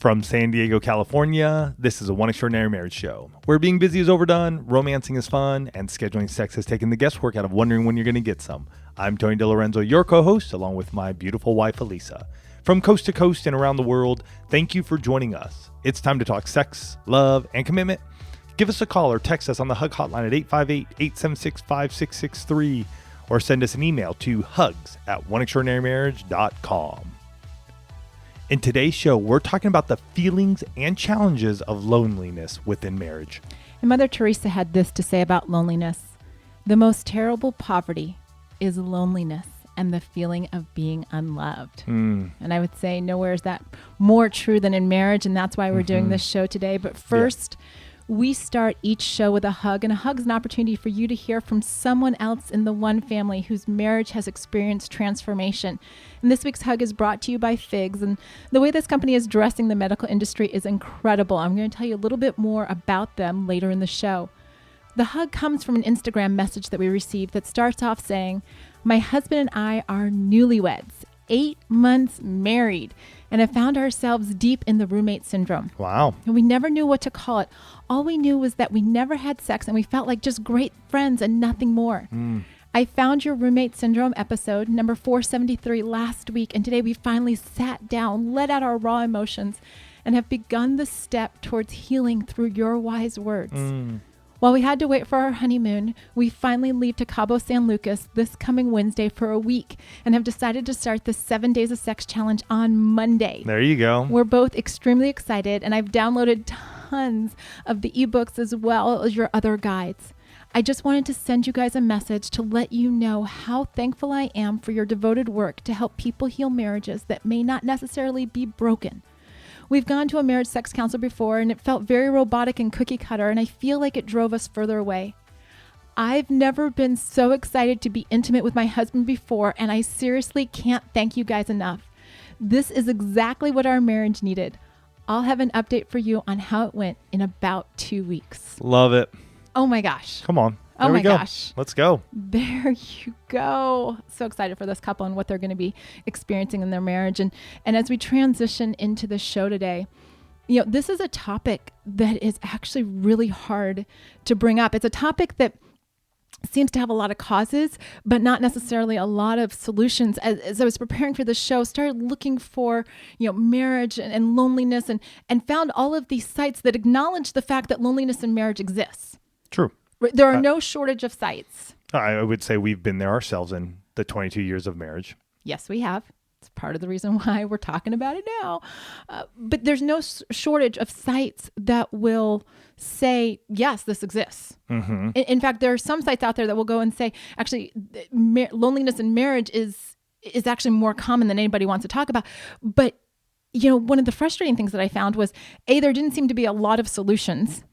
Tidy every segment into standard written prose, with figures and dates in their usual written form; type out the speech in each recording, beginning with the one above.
From San Diego, California, this is a One Extraordinary Marriage show, where being busy is overdone, romancing is fun, and scheduling sex has taken the guesswork out of wondering when you're going to get some. I'm Tony DiLorenzo, your co-host, along with my beautiful wife, Elisa. From coast to coast and around the world, thank you for joining us. It's time to talk sex, love, and commitment. Give us a call or text us on the HUG hotline at 858-876-5663, or send us an email to hugs@oneextraordinarymarriage.com. In today's show, we're talking about the feelings and challenges of loneliness within marriage. And Mother Theresa had this to say about loneliness. The most terrible poverty is loneliness and the feeling of being unloved. And I would say nowhere is that more true than in marriage, and that's why we're doing this show today. But first, we start each show with a hug, and a hug is an opportunity for you to hear from someone else in the one family whose marriage has experienced transformation. And this week's hug is brought to you by Figs, and the way this company is addressing the medical industry is incredible. I'm going to tell you a little bit more about them later in the show. The hug comes from an Instagram message that we received that starts off saying, "My husband and I are newlyweds, 8 months married, and have found ourselves deep in the roommate syndrome. Wow. And we never knew what to call it. All we knew was that we never had sex and we felt like just great friends and nothing more. I found your roommate syndrome episode, number 473, last week, and today we finally sat down, let out our raw emotions, and have begun the step towards healing through your wise words. While we had to wait for our honeymoon, we finally leave to Cabo San Lucas this coming Wednesday for a week and have decided to start the 7 Days of Sex Challenge on Monday. There you go. We're both extremely excited, and I've downloaded tons of the ebooks as well as your other guides. I just wanted to send you guys a message to let you know how thankful I am for your devoted work to help people heal marriages that may not necessarily be broken. We've gone to a marriage sex counselor before, and it felt very robotic and cookie cutter, and I feel like it drove us further away. I've never been so excited to be intimate with my husband before, and I seriously can't thank you guys enough. This is exactly what our marriage needed. I'll have an update for you on how it went in about 2 weeks." Love it. Oh my gosh. Come on. Oh There my we go. gosh. Let's go. There you go. So excited for this couple and what they're going to be experiencing in their marriage. And as we transition into the show today, this is a topic that is actually really hard to bring up. It's a topic that seems to have a lot of causes, but not necessarily a lot of solutions. As I was preparing for the show, started looking for, marriage and loneliness and found all of these sites that acknowledge the fact that loneliness in marriage exists. True. There are no shortage of sites. I would say we've been there ourselves in the 22 years of marriage. Yes, we have. It's part of the reason why we're talking about it now. But there's no shortage of sites that will say, yes, this exists. In fact, there are some sites out there that will go and say, actually, loneliness in marriage is actually more common than anybody wants to talk about. But, one of the frustrating things that I found was, A, there didn't seem to be a lot of solutions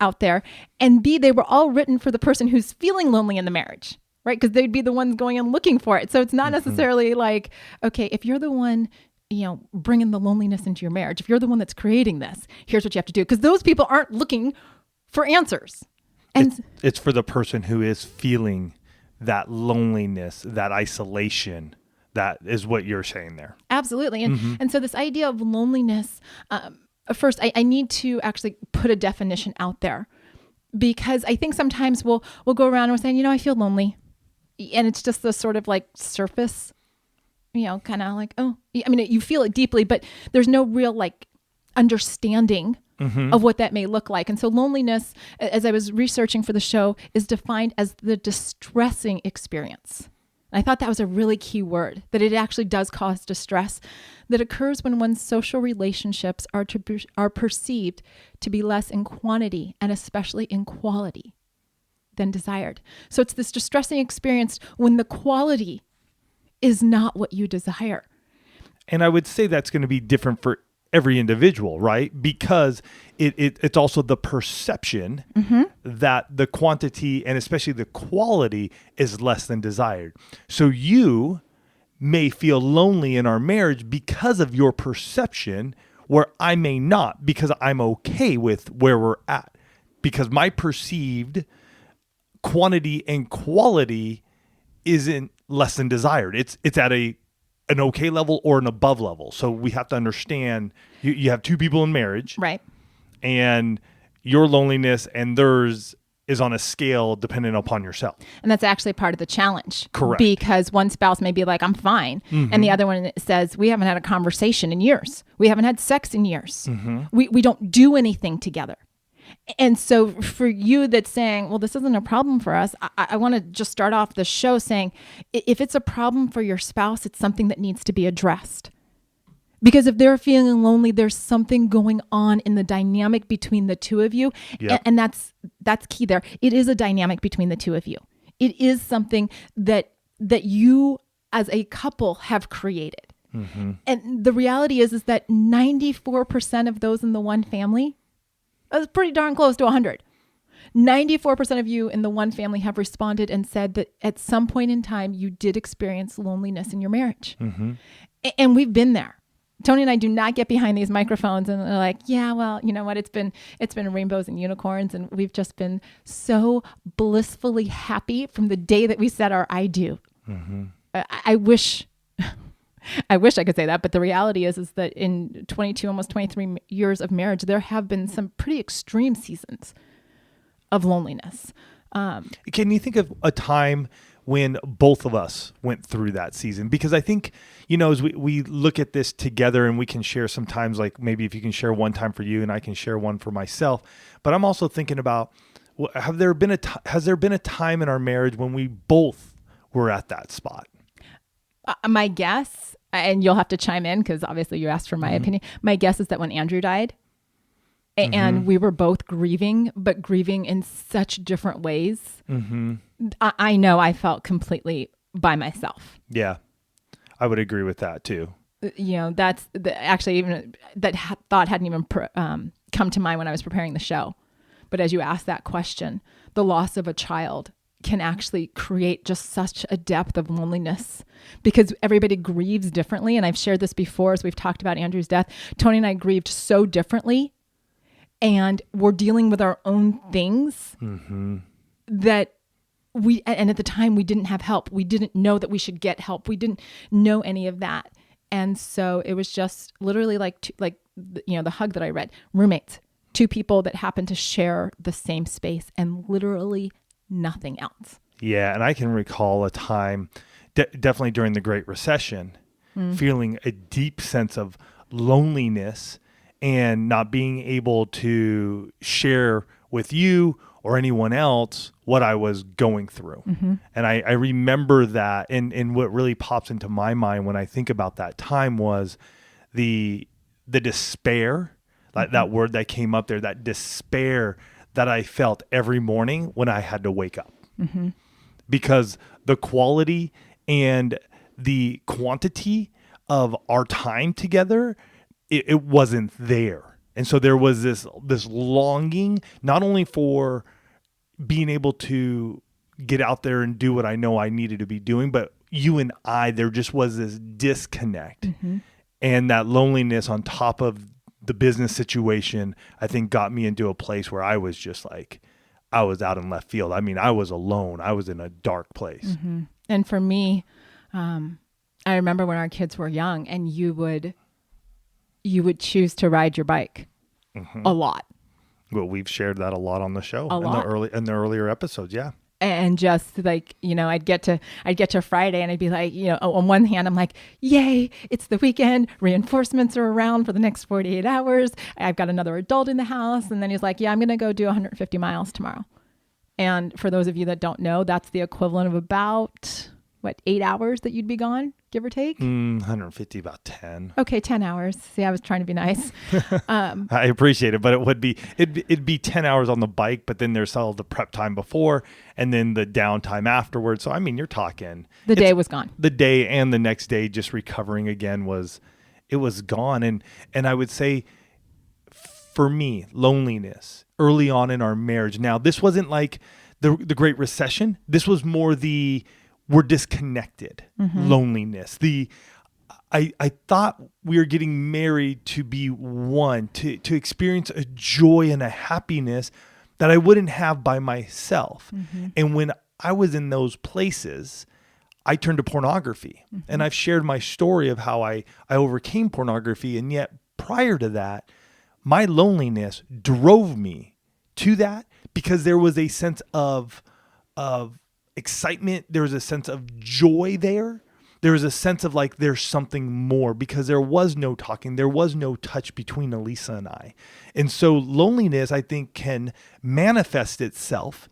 out there, and B, they were all written for the person who's feeling lonely in the marriage, right? Because they'd be the ones going and looking for it. So it's not necessarily like, okay, if you're the one, bringing the loneliness into your marriage, if you're the one that's creating this, here's what you have to do. Because those people aren't looking for answers. And it's for the person who is feeling that loneliness, that isolation. That is what you're saying there. Absolutely. And so this idea of loneliness, first, I need to actually put a definition out there, because I think sometimes we'll go around and we're saying, I feel lonely. And it's just the sort of like surface, kind of like, you feel it deeply, but there's no real like understanding of what that may look like. And so loneliness, as I was researching for the show, is defined as the distressing experience. I thought that was a really key word, that it actually does cause distress that occurs when one's social relationships are perceived to be less in quantity and especially in quality than desired. So it's this distressing experience when the quality is not what you desire. And I would say that's going to be different for every individual, right? Because it's also the perception that the quantity and especially the quality is less than desired. So you may feel lonely in our marriage because of your perception, where I may not, because I'm okay with where we're at, because my perceived quantity and quality isn't less than desired. It's at a an okay level or an above level. So we have to understand you have two people in marriage, Right. and your loneliness and theirs is on a scale dependent upon yourself. And that's actually part of the challenge. Correct. Because one spouse may be like, I'm fine. And the other one says, we haven't had a conversation in years. We haven't had sex in years. We don't do anything together. And so for you that's saying, well, this isn't a problem for us, I want to just start off the show saying, if it's a problem for your spouse, it's something that needs to be addressed. Because if they're feeling lonely, there's something going on in the dynamic between the two of you. Yep. And that's key there. It is a dynamic between the two of you. It is something that you as a couple have created. And the reality is that 94% of those in the one family, that's pretty darn close to 100. 94% of you in the one family have responded and said that at some point in time, you did experience loneliness in your marriage. And we've been there. Tony and I do not get behind these microphones and they're like, yeah, well, you know what? It's been rainbows and unicorns. And we've just been so blissfully happy from the day that we said our I do. I wish I could say that, but the reality is that in 22, almost 23 years of marriage, there have been some pretty extreme seasons of loneliness. Can you think of a time when both of us went through that season? Because I think, as we look at this together, and we can share sometimes, like maybe if you can share one time for you and I can share one for myself, but I'm also thinking about, has there been a time in our marriage when we both were at that spot? My guess, and you'll have to chime in because obviously you asked for my opinion. My guess is that when Andrew died, and we were both grieving, but grieving in such different ways. I know I felt completely by myself. Yeah, I would agree with that too. That's actually even that thought hadn't even come to mind when I was preparing the show. But as you asked that question, the loss of a child can actually create just such a depth of loneliness because everybody grieves differently. And I've shared this before as we've talked about Andrew's death. Tony and I grieved so differently. And we're dealing with our own things that and at the time we didn't have help. We didn't know that we should get help. We didn't know any of that. And so it was just literally like the hug that I read, roommates, two people that happened to share the same space and literally nothing else. Yeah. And I can recall a time, definitely during the Great Recession, feeling a deep sense of loneliness and not being able to share with you or anyone else what I was going through. And I remember that. And what really pops into my mind when I think about that time was the despair, that word that came up there, that despair that I felt every morning when I had to wake up. Because the quality and the quantity of our time together, it wasn't there. And so there was this longing, not only for being able to get out there and do what I know I needed to be doing, but you and I, there just was this disconnect. And that loneliness on top of the business situation, I think got me into a place where I was just like, I was out in left field. I mean, I was alone. I was in a dark place. And for me, I remember when our kids were young and you would choose to ride your bike a lot. Well, we've shared that a lot on the show in the earlier episodes. Yeah. And just like, I'd get to Friday and I'd be like, on one hand, I'm like, yay, it's the weekend. Reinforcements are around for the next 48 hours. I've got another adult in the house. And then he's like, yeah, I'm going to go do 150 miles tomorrow. And for those of you that don't know, that's the equivalent of about 8 hours that you'd be gone, give or take? 150, about 10. Okay, 10 hours. See, I was trying to be nice. I appreciate it, but it'd be 10 hours on the bike, but then there's all the prep time before and then the downtime afterwards. So, I mean, you're talking. The day was gone. The day and the next day just recovering again was gone. And I would say for me, loneliness early on in our marriage. Now, this wasn't like the Great Recession. This was more we're disconnected, loneliness. I thought we were getting married to be one, to experience a joy and a happiness that I wouldn't have by myself. And when I was in those places, I turned to pornography. And I've shared my story of how I overcame pornography. And yet prior to that, my loneliness drove me to that because there was a sense of excitement. There was a sense of joy there. There was a sense of like, there's something more, because there was no talking. There was no touch between Elisa and I. And so loneliness, I think, can manifest itself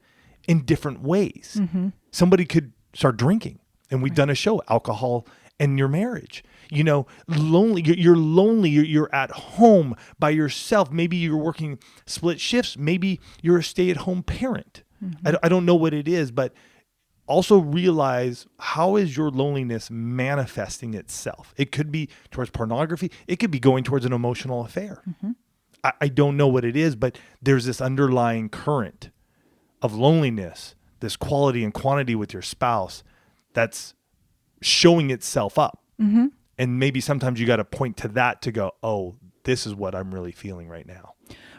in different ways. Somebody could start drinking, and we've done a show, alcohol and your marriage. You know, lonely. You're lonely. You're at home by yourself. Maybe you're working split shifts. Maybe you're a stay-at-home parent. I don't know what it is, but also realize, how is your loneliness manifesting itself? It could be towards pornography. It could be going towards an emotional affair. I don't know what it is, but there's this underlying current of loneliness, this quality and quantity with your spouse that's showing itself up. And maybe sometimes you got to point to that to go, oh, this is what I'm really feeling right now.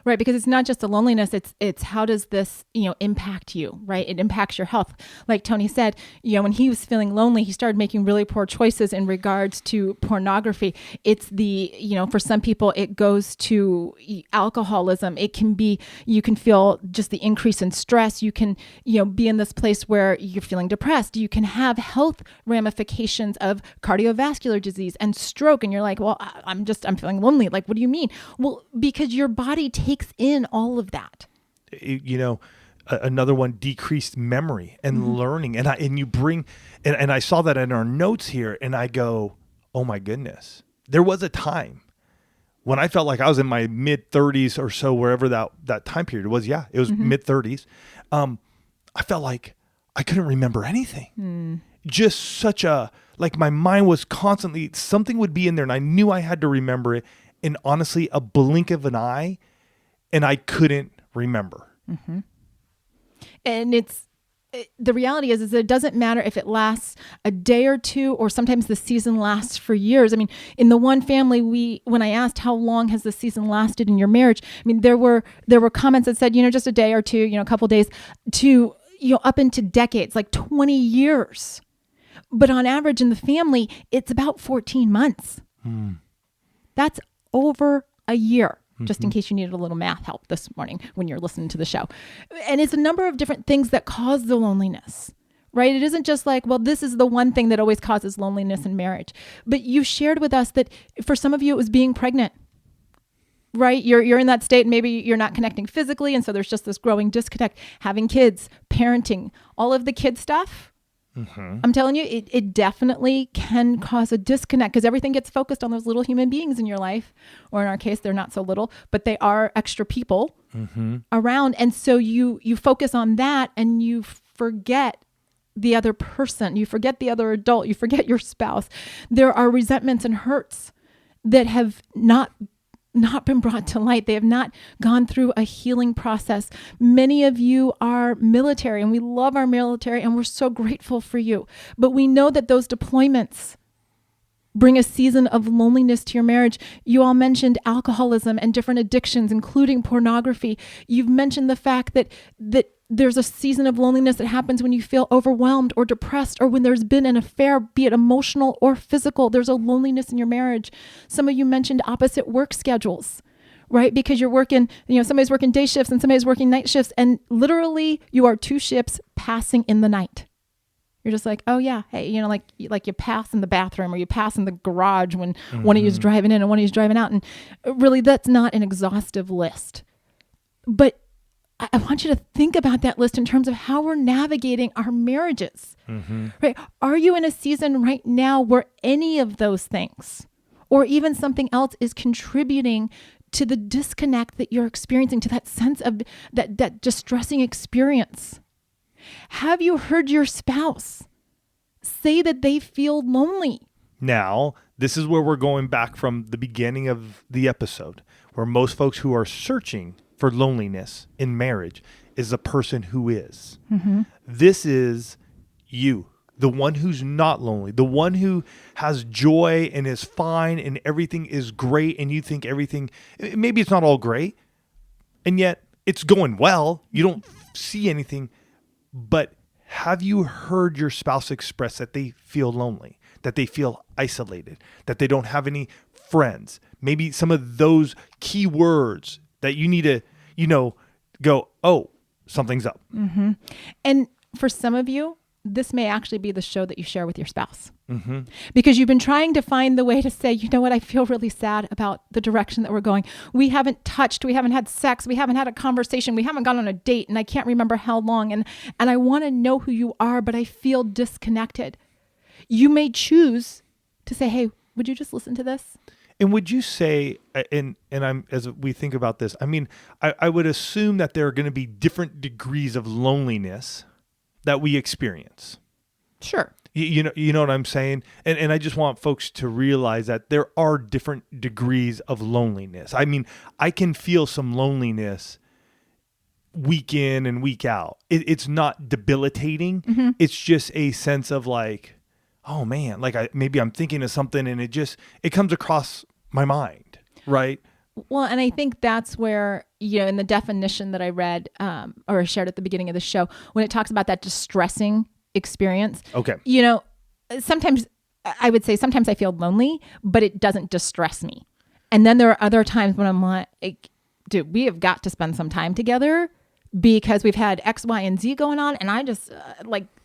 Right, because it's not just the loneliness, it's how does this, impact you, right? It impacts your health. Like Tony said, when he was feeling lonely, he started making really poor choices in regards to pornography. It's the, for some people, it goes to alcoholism. It can be, you can feel just the increase in stress. You can, be in this place where you're feeling depressed. You can have health ramifications of cardiovascular disease and stroke. And you're like, well, I'm feeling lonely. Like, what do you mean? Well, because your body takes in all of that. Another one, decreased memory and learning. And you bring, and I saw that in our notes here, and I go, oh my goodness. There was a time when I felt like I was in my mid 30s or so, wherever that time period was. Yeah, it was mid 30s. I felt like I couldn't remember anything. Just such like my mind was constantly, something would be in there and I knew I had to remember it. And honestly, a blink of an eye, and I couldn't remember. And the reality is it doesn't matter if it lasts a day or two, or sometimes the season lasts for years. I mean, in the one family, when I asked how long has the season lasted in your marriage, I mean, there were comments that said, just a day or two, a couple days, to, up into decades, like 20 years. But on average in the family, it's about 14 months. That's over a year. Just in case you needed a little math help this morning when you're listening to the show. And it's a number of different things that cause the loneliness, right? It isn't just like, well, this is the one thing that always causes loneliness in marriage. But you shared with us that for some of you, it was being pregnant, right? You're in that state, and maybe you're not connecting physically. And so there's just this growing disconnect, having kids, parenting, all of the kid stuff. I'm telling you, it definitely can cause a disconnect because everything gets focused on those little human beings in your life. Or in our case, they're not so little, but they are extra people around. And so you focus on that and you forget the other person. You forget the other adult. You forget your spouse. There are resentments and hurts that have not been brought to light. They have not gone through a healing process. Many of you are military, and we love our military, and we're so grateful for you. But we know that those deployments bring a season of loneliness to your marriage. You all mentioned alcoholism and different addictions, including pornography. You've mentioned the fact that there's a season of loneliness that happens when you feel overwhelmed or depressed, or when there's been an affair, be it emotional or physical. There's a loneliness in your marriage. Some of you mentioned opposite work schedules, right? Because you're working, somebody's working day shifts and somebody's working night shifts, and literally you are two ships passing in the night. You're just like, oh yeah, hey, like you pass in the bathroom or you pass in the garage when one of you is driving in and one of you is driving out. And really, that's not an exhaustive list. But I want you to think about that list in terms of how we're navigating our marriages, right? Are you in a season right now where any of those things or even something else is contributing to the disconnect that you're experiencing, to that sense of that distressing experience? Have you heard your spouse say that they feel lonely? Now, this is where we're going back from the beginning of the episode, where most folks who are searching for loneliness in marriage is the person who is. This is you, the one who's not lonely, the one who has joy and is fine and everything is great, and you think everything, maybe it's not all great, and yet it's going well. You don't see anything, but have you heard your spouse express that they feel lonely, that they feel isolated, that they don't have any friends? Maybe some of those key words that you need to, go, oh, something's up. Mm-hmm. And for some of you, this may actually be the show that you share with your spouse. Mm-hmm. Because you've been trying to find the way to say, you know what, I feel really sad about the direction that we're going. We haven't touched, we haven't had sex, we haven't had a conversation, we haven't gone on a date, and I can't remember how long. And I want to know who you are, but I feel disconnected. You may choose to say, hey, would you just listen to this? And would you say, and as we think about this, I mean, I would assume that there are going to be different degrees of loneliness that we experience. Sure. You know what I'm saying? And I just want folks to realize that there are different degrees of loneliness. I mean, I can feel some loneliness week in and week out. It's not debilitating. Mm-hmm. It's just a sense of like, oh man, like maybe I'm thinking of something and it comes across my mind, right? Well, and I think that's where, in the definition that I read or shared at the beginning of the show, when it talks about that distressing experience. Okay. Sometimes I would say sometimes I feel lonely, but it doesn't distress me. And then there are other times when I'm like, dude, we have got to spend some time together because we've had X, Y, and Z going on. And I just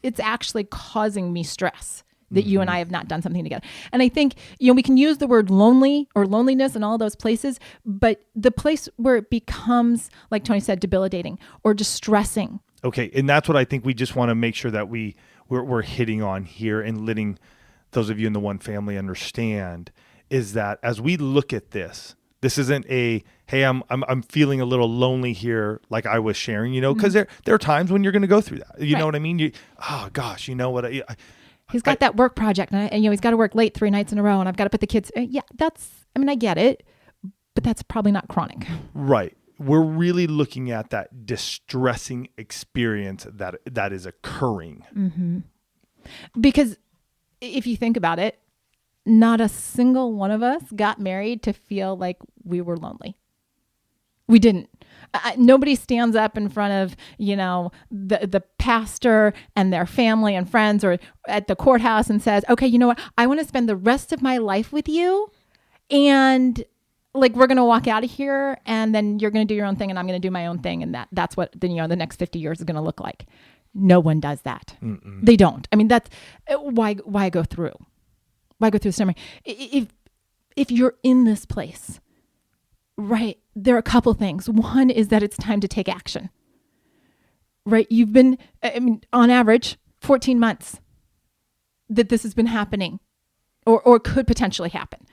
it's actually causing me stress that you and I have not done something together. And I think, we can use the word lonely or loneliness in all those places, but the place where it becomes, like Tony said, debilitating or distressing. Okay. And that's what I think we just want to make sure that we're hitting on here and letting those of you in the one family understand is that as we look at this isn't a, hey, I'm feeling a little lonely here, like I was sharing, because there are times when you're going to go through that. You know what I mean? Oh gosh, you know what? He's got that work project and he's got to work late 3 nights in a row and I've got to put the kids. I get it, but that's probably not chronic. Right. We're really looking at that distressing experience that is occurring. Mm-hmm. Because if you think about it, not a single one of us got married to feel like we were lonely. We didn't. Nobody stands up in front of, the pastor and their family and friends or at the courthouse and says, okay, you know what? I want to spend the rest of my life with you. And we're going to walk out of here and then you're going to do your own thing and I'm going to do my own thing. And that's what the next 50 years is going to look like. No one does that. Mm-mm. They don't. I mean, that's why go through? Why go through the ceremony? If you're in this place, right, there are a couple things. One is that it's time to take action, right? You've been, on average, 14 months that this has been happening or could potentially happen,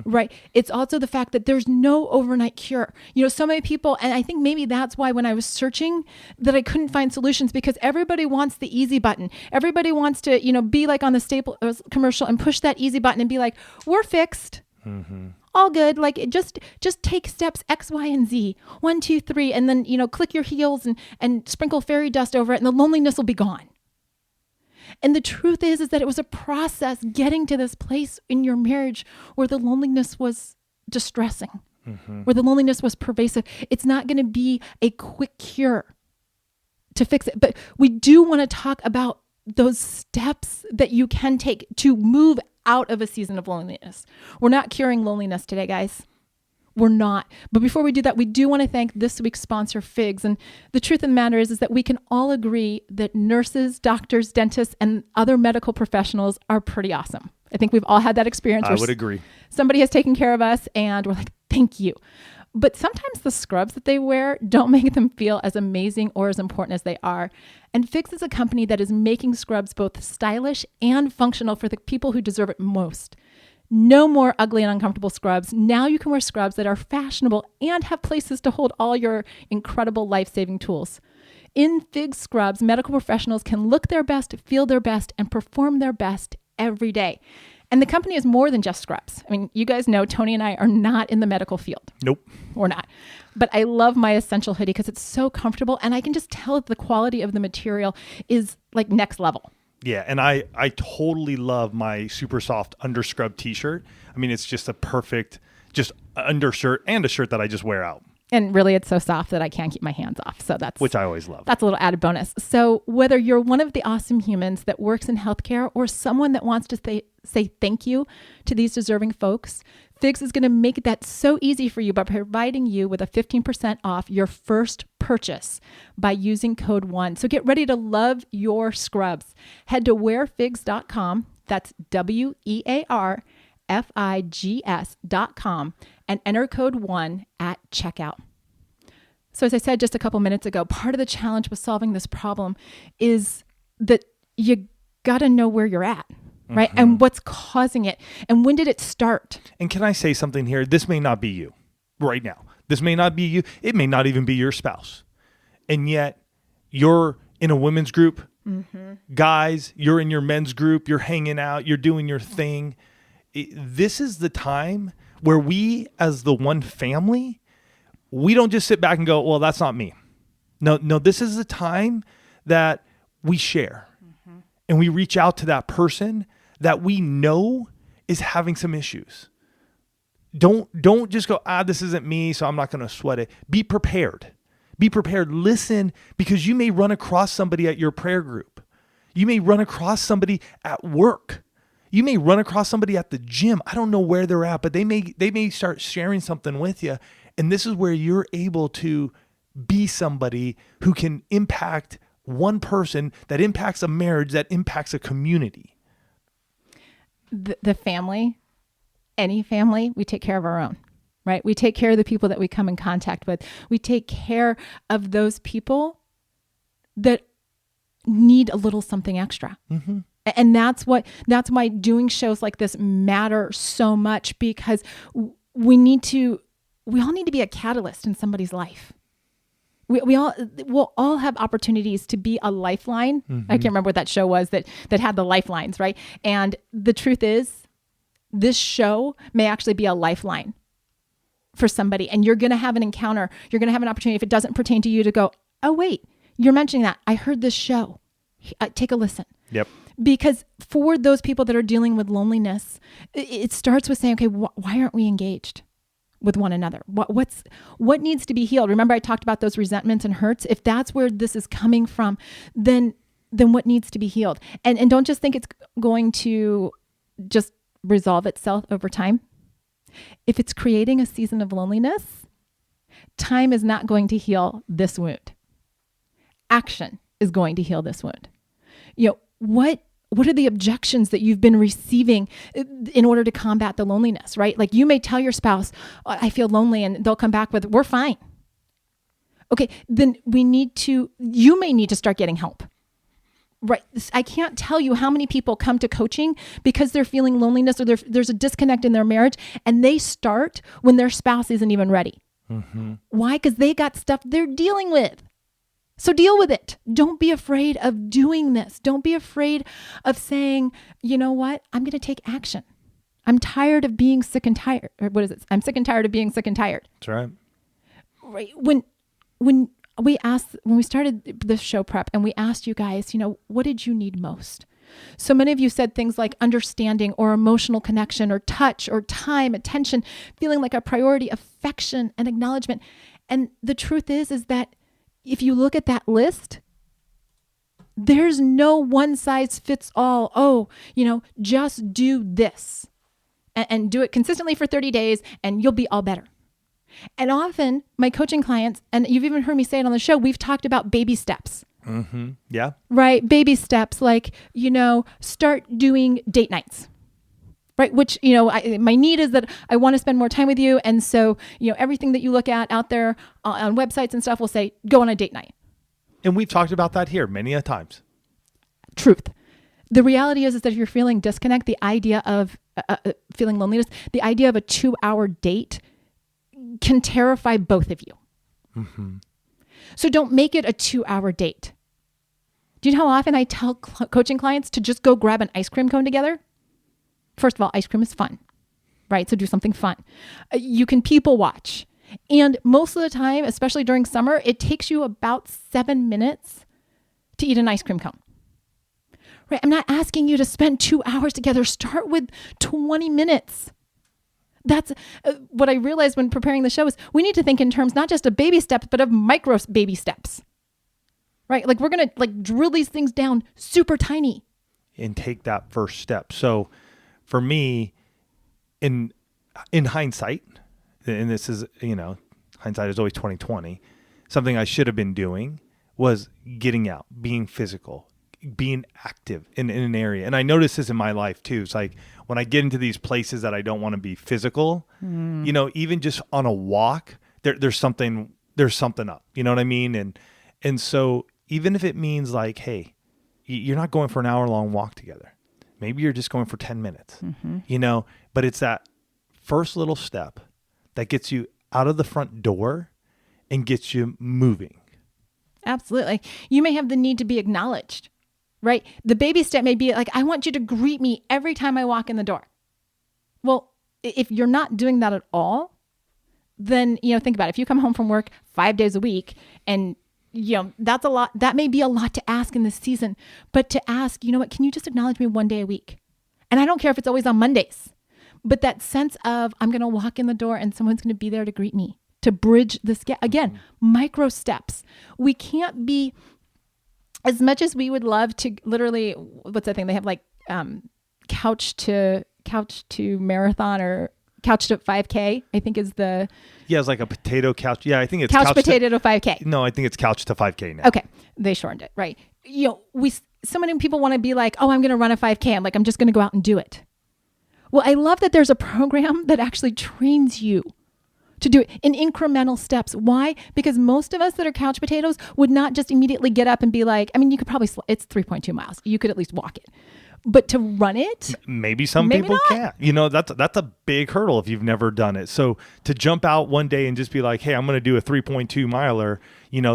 right? It's also the fact that there's no overnight cure. So many people, and I think maybe that's why when I was searching that I couldn't find solutions because everybody wants the easy button. Everybody wants to, be like on the Staples commercial and push that easy button and be like, we're fixed. Mm-hmm. All good. Like just take steps X, Y, and Z. 1, 2, 3. And then, click your heels and sprinkle fairy dust over it and the loneliness will be gone. And the truth is that it was a process getting to this place in your marriage where the loneliness was distressing, where the loneliness was pervasive. It's not going to be a quick cure to fix it. But we do want to talk about those steps that you can take to move out of a season of loneliness. We're not curing loneliness today, guys. We're not. But before we do that, we do want to thank this week's sponsor, Figs. And the truth of the matter is that we can all agree that nurses, doctors, dentists, and other medical professionals are pretty awesome. I think we've all had that experience. I would agree. Somebody has taken care of us and we're like, thank you. But sometimes the scrubs that they wear don't make them feel as amazing or as important as they are. And Figs is a company that is making scrubs both stylish and functional for the people who deserve it most. No more ugly and uncomfortable scrubs. Now you can wear scrubs that are fashionable and have places to hold all your incredible life-saving tools. In Figs scrubs, medical professionals can look their best, feel their best, and perform their best every day. And the company is more than just scrubs. I mean, you guys know Tony and I are not in the medical field. Nope. We're not. But I love my Essential hoodie because it's so comfortable and I can just tell that the quality of the material is like next level. Yeah, and I totally love my super soft underscrub t-shirt. I mean, it's just a perfect just undershirt and a shirt that I just wear out. And really, it's so soft that I can't keep my hands off. So which I always love. That's a little added bonus. So whether you're one of the awesome humans that works in healthcare or someone that wants to say thank you to these deserving folks, Figs is going to make that so easy for you by providing you with a 15% off your first purchase by using code 1. So get ready to love your scrubs. Head to wearfigs.com. That's WEARFIGS.com and enter code 1 at checkout. So as I said just a couple minutes ago, part of the challenge with solving this problem is that you got to know where you're at, right? Mm-hmm. And what's causing it and when did it start? And can I say something here? This may not be you right now. This may not be you. It may not even be your spouse. And yet you're in a women's group. Mm-hmm. Guys, you're in your men's group. You're hanging out. You're doing your thing. This is the time where we, as the one family, we don't just sit back and go, well, that's not me. No, this is the time that we share. Mm-hmm. And we reach out to that person that we know is having some issues. Don't just go, this isn't me, so I'm not going to sweat it. Be prepared. Be prepared. Listen, because you may run across somebody at your prayer group. You may run across somebody at work. You may run across somebody at the gym. I don't know where they're at, but they may start sharing something with you. And this is where you're able to be somebody who can impact one person, that impacts a marriage, that impacts a community. The family, any family, we take care of our own, right? We take care of the people that we come in contact with. We take care of those people that need a little something extra. Mm-hmm. And that's why doing shows like this matter so much, because we all need to be a catalyst in somebody's life. We'll all have opportunities to be a lifeline. Mm-hmm. I can't remember what that show was that had the lifelines, right? And the truth is, this show may actually be a lifeline for somebody. And you're going to have an encounter. You're going to have an opportunity, if it doesn't pertain to you, to go, oh, wait, you're mentioning that. I heard this show. Take a listen. Yep. Because for those people that are dealing with loneliness, it starts with saying, okay, why aren't we engaged with one another? What needs to be healed? Remember, I talked about those resentments and hurts. If that's where this is coming from, then what needs to be healed? And don't just think it's going to just resolve itself over time. If it's creating a season of loneliness, time is not going to heal this wound. Action is going to heal this wound. What are the objections that you've been receiving in order to combat the loneliness, right? Like you may tell your spouse, I feel lonely, and they'll come back with, we're fine. Okay, then you may need to start getting help, right? I can't tell you how many people come to coaching because they're feeling loneliness or there's a disconnect in their marriage, and they start when their spouse isn't even ready. Mm-hmm. Why? Because they got stuff they're dealing with. So deal with it. Don't be afraid of doing this. Don't be afraid of saying, you know what? I'm going to take action. I'm tired of being sick and tired. Or what is it? I'm sick and tired of being sick and tired. That's right. Right. When we started this show prep and we asked you guys, what did you need most? So many of you said things like understanding or emotional connection or touch or time, attention, feeling like a priority, affection and acknowledgement. And the truth is that if you look at that list, there's no one size fits all. Oh, just do this and do it consistently for 30 days and you'll be all better. And often my coaching clients, and you've even heard me say it on the show, we've talked about baby steps. Mm-hmm. Yeah. Right. Baby steps like, start doing date nights. Right. Which, my need is that I want to spend more time with you. And so, everything that you look at out there on websites and stuff will say, go on a date night. And we've talked about that here many a times. Truth. The reality is that if you're feeling disconnect, the idea of feeling loneliness, the idea of a 2-hour date can terrify both of you. Mm-hmm. So don't make it a 2-hour date. Do you know how often I tell coaching clients to just go grab an ice cream cone together? First of all, ice cream is fun, right? So do something fun. You can people watch. And most of the time, especially during summer, it takes you about 7 minutes to eat an ice cream cone. Right? I'm not asking you to spend 2 hours together. Start with 20 minutes. That's what I realized when preparing the show is we need to think in terms not just of baby steps, but of micro baby steps, right? Like we're going to like drill these things down super tiny. And take that first step. So for me, in hindsight, and this is, hindsight is always 2020, something I should have been doing was getting out, being physical, being active in an area. And I notice this in my life too. It's like when I get into these places that I don't want to be physical, even just on a walk, there's something up, you know what I mean? And so even if it means like, hey, you're not going for an hour-long walk together. Maybe you're just going for 10 minutes, but it's that first little step that gets you out of the front door and gets you moving. Absolutely. You may have the need to be acknowledged, right? The baby step may be like, I want you to greet me every time I walk in the door. Well, if you're not doing that at all, then, think about it. If you come home from work 5 days a week and that's a lot. That may be a lot to ask in this season, but to ask, you know what, can you just acknowledge me one day a week? And I don't care if it's always on Mondays, but that sense of I'm going to walk in the door and someone's going to be there to greet me, to bridge this gap. Again, micro steps. We can't be, as much as we would love to literally, what's that thing? They have like couch to marathon or couch to 5K, I think is the... Yeah, it's like a potato couch. Yeah, I think it's couch potato to 5K. No, I think it's couch to 5K now. Okay, they shortened it, right? So many people want to be like, oh, I'm going to run a 5K. I'm like, I'm just going to go out and do it. Well, I love that there's a program that actually trains you to do it in incremental steps. Why? Because most of us that are couch potatoes would not just immediately get up and be like, I mean, you could probably, it's 3.2 miles. You could at least walk it. But to run it, maybe people can't. That's a big hurdle if you've never done it. So to jump out one day and just be like, hey, I'm going to do a 3.2 miler,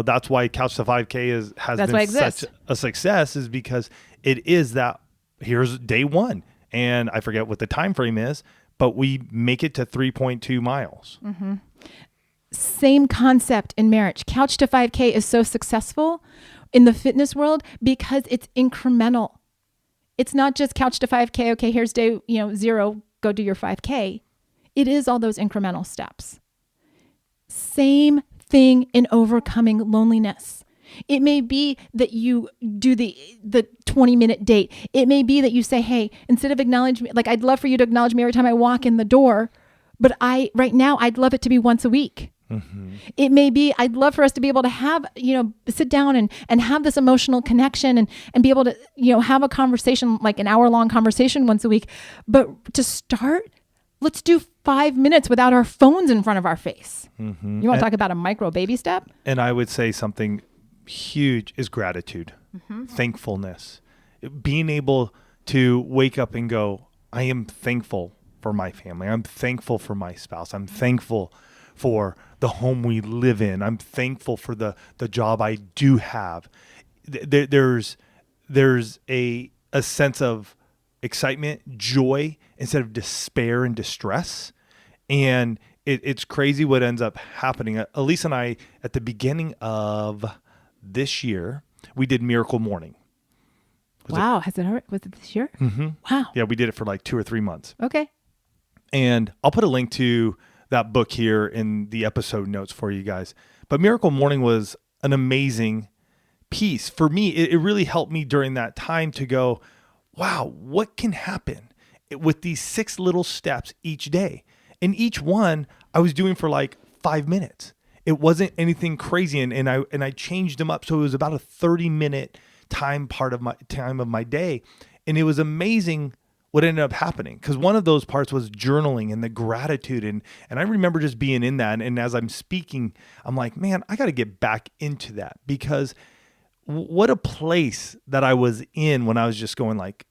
that's why Couch to 5K has been such a success, is because it is that here's day one. And I forget what the time frame is, but we make it to 3.2 miles. Mm-hmm. Same concept in marriage. Couch to 5K is so successful in the fitness world because it's incremental. It's not just couch to 5K. Okay, here's day 0. Go do your 5K. It is all those incremental steps. Same thing in overcoming loneliness. It may be that you do the 20-minute date. It may be that you say, hey, instead of acknowledge me, like I'd love for you to acknowledge me every time I walk in the door, but right now I'd love it to be once a week. Mm-hmm. It may be, I'd love for us to be able to have, sit down and have this emotional connection and be able to, have a conversation, like an hour-long conversation once a week. But to start, let's do 5 minutes without our phones in front of our face. Mm-hmm. You want to talk about a micro baby step? And I would say something huge is gratitude, thankfulness, being able to wake up and go, I am thankful for my family. I'm thankful for my spouse. I'm thankful for the home we live in. I'm thankful for the job I do have. There's a sense of excitement, joy, instead of despair and distress. And it's crazy what ends up happening. Elisa and I, at the beginning of this year, we did Miracle Morning. Was it this year? Mm-hmm. Wow. Yeah, we did it for like 2 or 3 months. Okay. And I'll put a link to that book here in the episode notes for you guys. But Miracle Morning was an amazing piece. For me, it really helped me during that time to go, wow, what can happen with these 6 little steps each day? And each one I was doing for like 5 minutes. It wasn't anything crazy. And I changed them up. So it was about a 30-minute time of my day. And it was amazing what ended up happening, because one of those parts was journaling and the gratitude. And I remember just being in that. And as I'm speaking, I'm like, man, I got to get back into that, because what a place that I was in when I was just going like,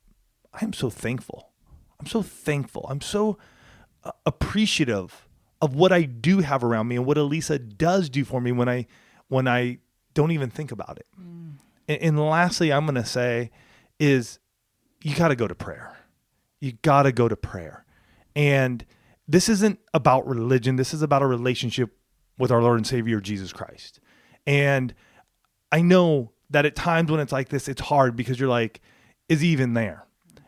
I'm so thankful. I'm so thankful. I'm so appreciative of what I do have around me and what Elisa does do for me when I don't even think about it. And lastly, I'm going to say is you got to go to prayer. You got to go to prayer. And this isn't about religion. This is about a relationship with our Lord and Savior, Jesus Christ. And I know that at times when it's like this, it's hard because you're like, is he even there?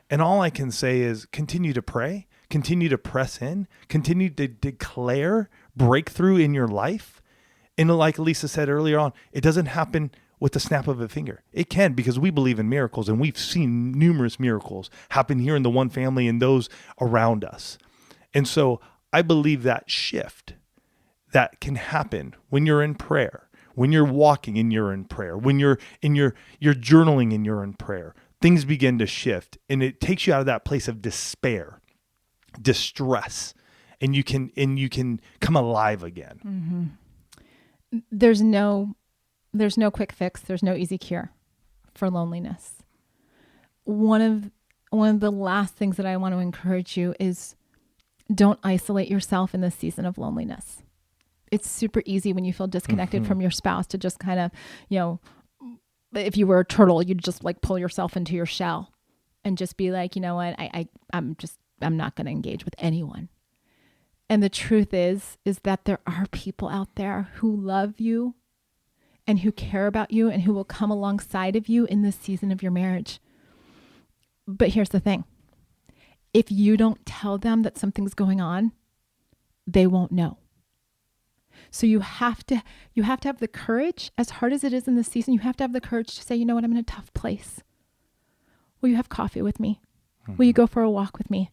And all I can say is continue to pray, continue to press in, continue to declare breakthrough in your life. And like Lisa said earlier on, it doesn't happen with the snap of a finger. It can, because we believe in miracles, and we've seen numerous miracles happen here in the One Family and those around us. And so I believe that shift that can happen when you're in prayer, when you're walking and you're in prayer, when you're journaling and you're in prayer, things begin to shift, and it takes you out of that place of despair, distress, and you can come alive again. Mm-hmm. There's no quick fix. There's no easy cure for loneliness. One of the last things that I want to encourage you is, don't isolate yourself in this season of loneliness. It's super easy when you feel disconnected from your spouse to just kind of, if you were a turtle, you'd just like pull yourself into your shell and just be like, you know what, I'm not going to engage with anyone. And the truth is that there are people out there who love you and who care about you and who will come alongside of you in this season of your marriage. But here's the thing. If you don't tell them that something's going on, they won't know. So you have to have the courage, as hard as it is in this season, you have to have the courage to say, you know what, I'm in a tough place. Will you have coffee with me? Will you go for a walk with me?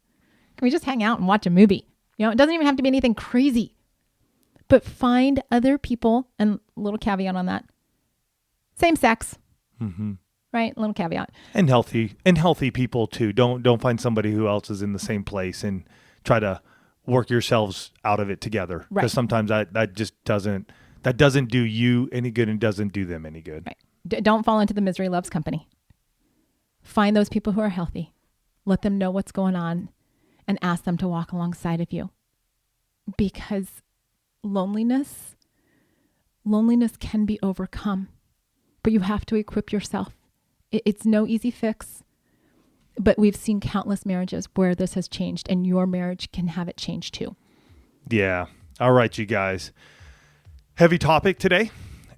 Can we just hang out and watch a movie? It doesn't even have to be anything crazy, but find other people, and a little caveat on that, same sex, right? A little caveat. And healthy people too. Don't find somebody who else is in the same place and try to work yourselves out of it together. Because sometimes that just doesn't do you any good and doesn't do them any good. Right. Don't fall into the misery loves company. Find those people who are healthy. Let them know what's going on and ask them to walk alongside of you. Because loneliness can be overcome, but you have to equip yourself. It's no easy fix. But we've seen countless marriages where this has changed, and your marriage can have it change too. Yeah. All right, you guys. Heavy topic today.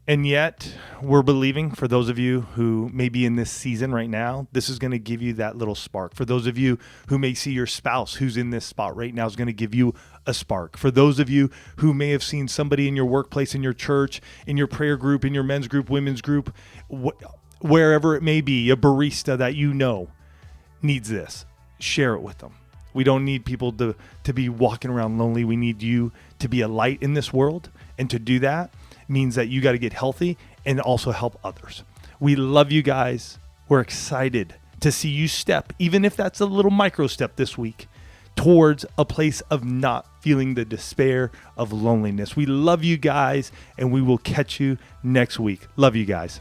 And yet we're believing for those of you who may be in this season right now, this is going to give you that little spark. For those of you who may see your spouse who's in this spot right now is going to give you a spark. For those of you who may have seen somebody in your workplace, in your church, in your prayer group, in your men's group, women's group, wherever it may be, a barista that needs this, share it with them. We don't need people to be walking around lonely. We need you to be a light in this world. And to do that means that you got to get healthy and also help others. We love you guys. We're excited to see you step, even if that's a little micro step this week, towards a place of not feeling the despair of loneliness. We love you guys, and we will catch you next week. Love you guys.